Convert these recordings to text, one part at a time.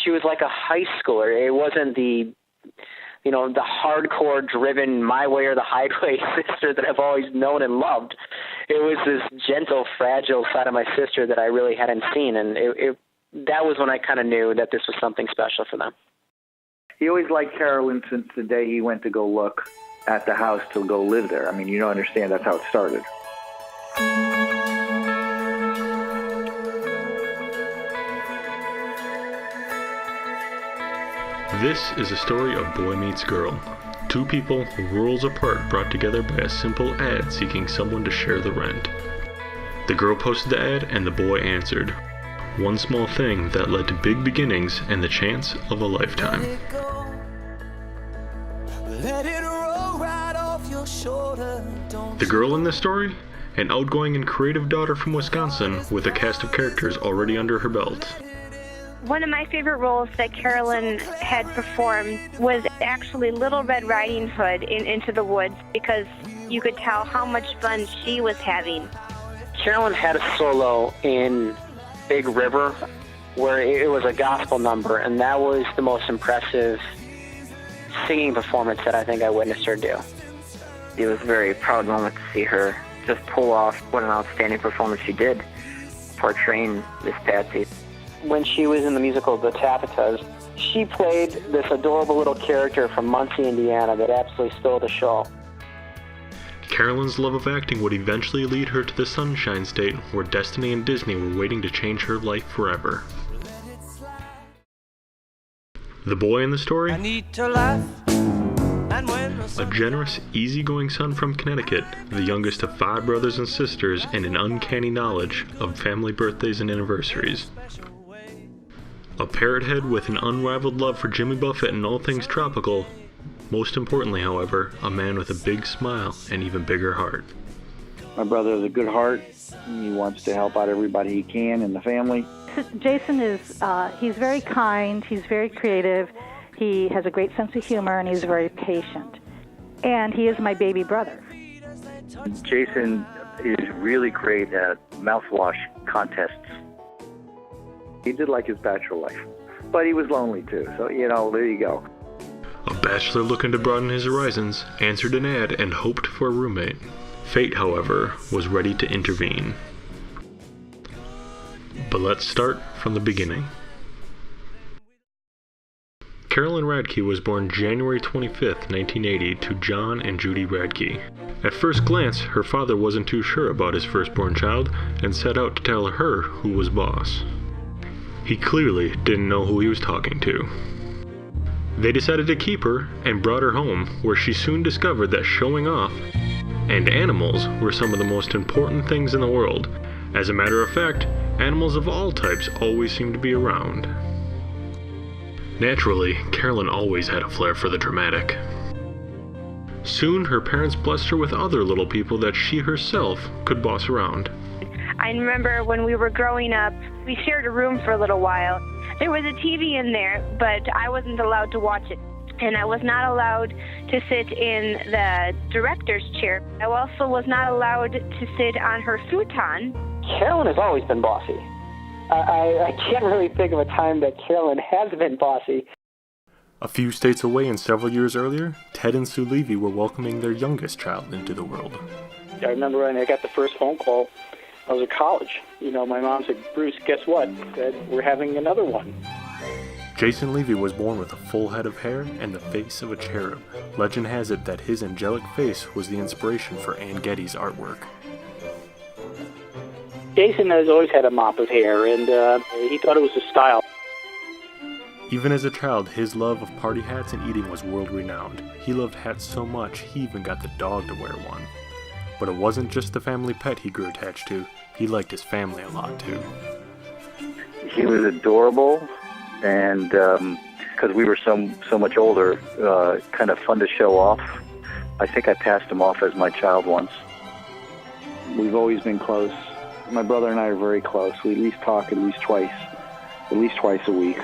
she was like a high schooler. It wasn't the hardcore driven my way or the highway sister that I've always known and loved. It was this gentle, fragile side of my sister that I really hadn't seen, and that was when I kind of knew that this was something special for them. He always liked Carolyn since the day he went to go look at the house to go live there. I mean, you don't understand, that's how it started. This is a story of boy meets girl. Two people, worlds apart, brought together by a simple ad seeking someone to share the rent. The girl posted the ad and the boy answered. One small thing that led to big beginnings and the chance of a lifetime. The girl in this story? An outgoing and creative daughter from Wisconsin with a cast of characters already under her belt. One of my favorite roles that Carolyn had performed was actually Little Red Riding Hood in Into the Woods, because you could tell how much fun she was having. Carolyn had a solo in Big River where it was a gospel number, and that was the most impressive singing performance that I think I witnessed her do. It was a very proud moment to see her just pull off what an outstanding performance she did, portraying Miss Patsy. When she was in the musical The Tapatas, she played this adorable little character from Muncie, Indiana that absolutely stole the show. Carolyn's love of acting would eventually lead her to the Sunshine State, where destiny and Disney were waiting to change her life forever. The boy in the story? A generous, easygoing son from Connecticut, the youngest of 5 brothers and sisters, and an uncanny knowledge of family birthdays and anniversaries. A parrot head with an unrivaled love for Jimmy Buffett and all things tropical. Most importantly, however, a man with a big smile and even bigger heart. My brother has a good heart. He wants to help out everybody he can in the family. Jason he's very kind, he's very creative, he has a great sense of humor, and he's very patient. And he is my baby brother. Jason is really great at mouthwash contests. He did like his bachelor life, but he was lonely too, so, there you go. A bachelor looking to broaden his horizons, answered an ad and hoped for a roommate. Fate, however, was ready to intervene. But let's start from the beginning. Carolyn Radke was born January 25, 1980, to John and Judy Radke. At first glance, her father wasn't too sure about his firstborn child and set out to tell her who was boss. He clearly didn't know who he was talking to. They decided to keep her and brought her home, where she soon discovered that showing off and animals were some of the most important things in the world. As a matter of fact, animals of all types always seemed to be around. Naturally, Carolyn always had a flair for the dramatic. Soon, her parents blessed her with other little people that she herself could boss around. I remember when we were growing up, we shared a room for a little while. There was a TV in there, but I wasn't allowed to watch it. And I was not allowed to sit in the director's chair. I also was not allowed to sit on her futon. Carolyn has always been bossy. I can't really think of a time that Carolyn has been bossy. A few states away and several years earlier, Ted and Sue Levy were welcoming their youngest child into the world. I remember when I got the first phone call, I was at college. My mom said, "Bruce, guess what?" I said, "We're having another one." Jason Levy was born with a full head of hair and the face of a cherub. Legend has it that his angelic face was the inspiration for Ann Getty's artwork. Jason has always had a mop of hair, and he thought it was a style. Even as a child, his love of party hats and eating was world-renowned. He loved hats so much, he even got the dog to wear one. But it wasn't just the family pet he grew attached to. He liked his family a lot, too. He was adorable, and because we were so much older, kind of fun to show off. I think I passed him off as my child once. We've always been close. My brother and I are very close. We at least talk at least twice a week.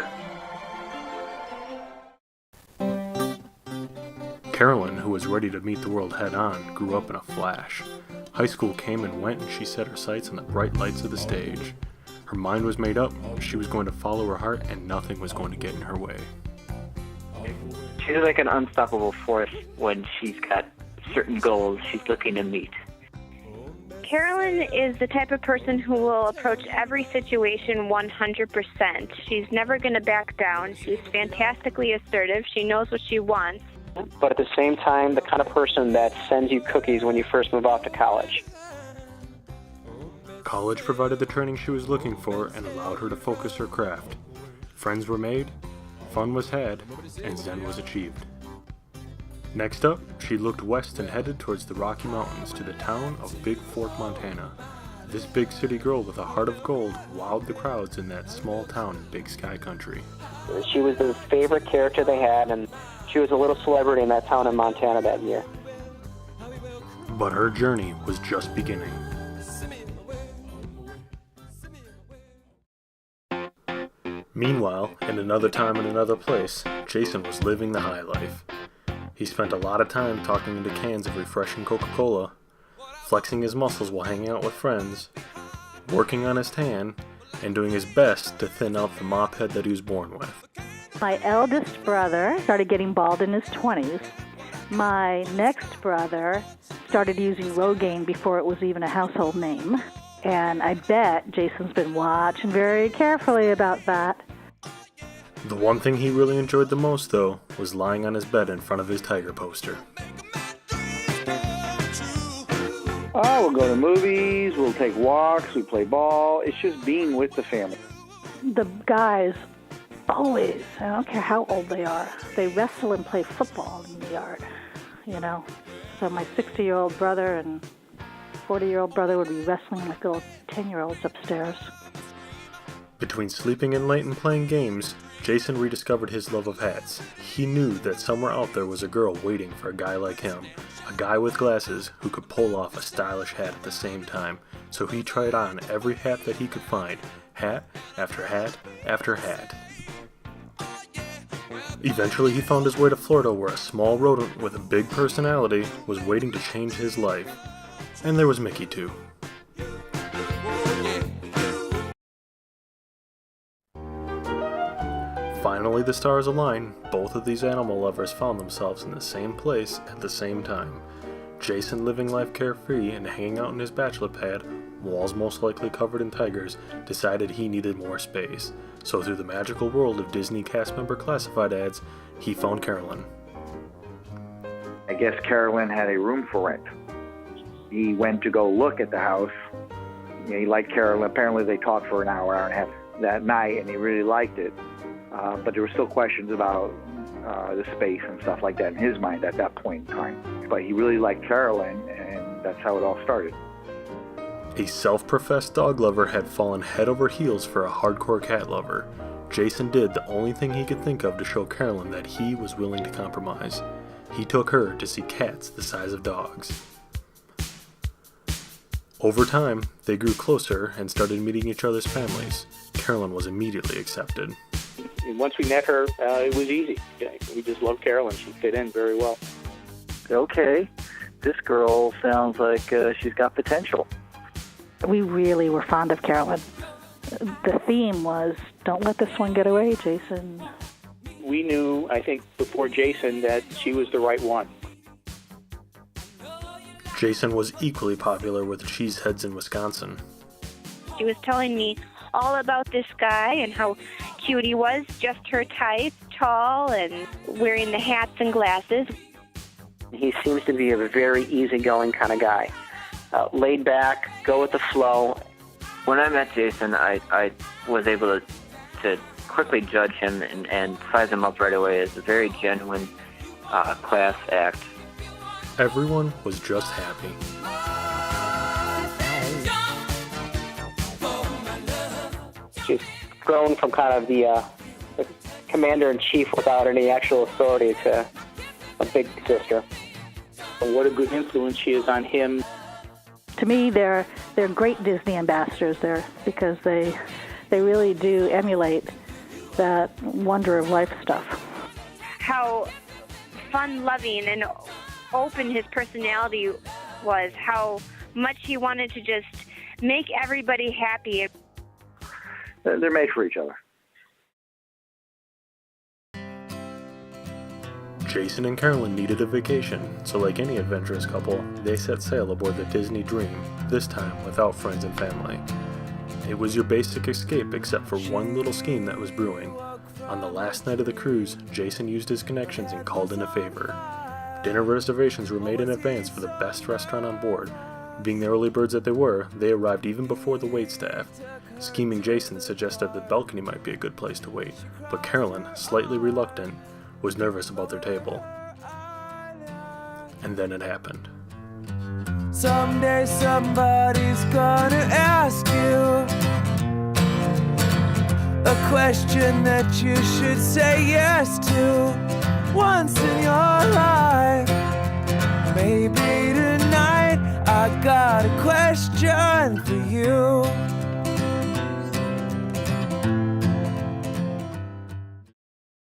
Carolyn, who was ready to meet the world head-on, grew up in a flash. High school came and went, and she set her sights on the bright lights of the stage. Her mind was made up. She was going to follow her heart, and nothing was going to get in her way. She's like an unstoppable force when she's got certain goals she's looking to meet. Carolyn is the type of person who will approach every situation 100%. She's never going to back down. She's fantastically assertive. She knows what she wants. But at the same time, the kind of person that sends you cookies when you first move off to college. College provided the training she was looking for and allowed her to focus her craft. Friends were made, fun was had, and Zen was achieved. Next up, she looked west and headed towards the Rocky Mountains to the town of Big Fork, Montana. This big city girl with a heart of gold wowed the crowds in that small town in Big Sky Country. She was the favorite character they had, and she was a little celebrity in that town in Montana that year. But her journey was just beginning. Meanwhile, in another time and another place, Jason was living the high life. He spent a lot of time talking into cans of refreshing Coca-Cola, flexing his muscles while hanging out with friends, working on his tan, and doing his best to thin out the mop head that he was born with. My eldest brother started getting bald in his 20s. My next brother started using Rogaine before it was even a household name. And I bet Jason's been watching very carefully about that. The one thing he really enjoyed the most, though, was lying on his bed in front of his Tiger poster. Oh, we'll go to movies, we'll take walks, we play ball. It's just being with the family. The guys always, I don't care how old they are, they wrestle and play football in the yard, you know. So my 60-year-old brother and 40-year-old brother would be wrestling like little 10-year-olds upstairs. Between sleeping in late and playing games, Jason rediscovered his love of hats. He knew that somewhere out there was a girl waiting for a guy like him, a guy with glasses who could pull off a stylish hat at the same time. So he tried on every hat that he could find, hat after hat after hat. Eventually he found his way to Florida, where a small rodent with a big personality was waiting to change his life. And there was Mickey too. Finally, the stars aligned. Both of these animal lovers found themselves in the same place at the same time. Jason living life carefree and hanging out in his bachelor pad, walls most likely covered in tigers, decided he needed more space. So through the magical world of Disney cast member classified ads, he found Carolyn. I guess Carolyn had a room for rent. He went to go look at the house. He liked Carolyn. Apparently they talked for an hour and a half that night, and he really liked it. But there were still questions about the space and stuff like that in his mind at that point in time. But he really liked Carolyn, and that's how it all started. A self-professed dog lover had fallen head over heels for a hardcore cat lover. Jason did the only thing he could think of to show Carolyn that he was willing to compromise. He took her to see cats the size of dogs. Over time, they grew closer and started meeting each other's families. Carolyn was immediately accepted. And once we met her, it was easy. We just loved Carolyn. She fit in very well. Okay, this girl sounds like she's got potential. We really were fond of Carolyn. The theme was, don't let this one get away, Jason. We knew, I think, before Jason that she was the right one. Jason was equally popular with the cheeseheads in Wisconsin. She was telling me all about this guy and how cute he was, just her type, tall and wearing the hats and glasses. He seems to be a very easygoing kind of guy. Laid back, go with the flow. When I met Jason, I was able to quickly judge him and size him up right away as a very genuine class act. Everyone was just happy. She's grown from kind of the commander-in-chief without any actual authority to a big sister. And what a good influence she is on him. To me, they're great Disney ambassadors there because they really do emulate that wonder of life stuff. How fun-loving and open his personality was, how much he wanted to just make everybody happy. they're made for each other. Jason and Carolyn needed a vacation, so like any adventurous couple, they set sail aboard the Disney Dream, this time without friends and family. It was your basic escape except for one little scheme that was brewing. On the last night of the cruise, Jason used his connections and called in a favor. Dinner reservations were made in advance for the best restaurant on board. Being the early birds that they were, they arrived even before the waitstaff. Scheming Jason suggested the balcony might be a good place to wait, but Carolyn, slightly reluctant, was nervous about their table. And then it happened. Someday somebody's gonna ask you a question that you should say yes to once in your life. Maybe tonight I got a question for you.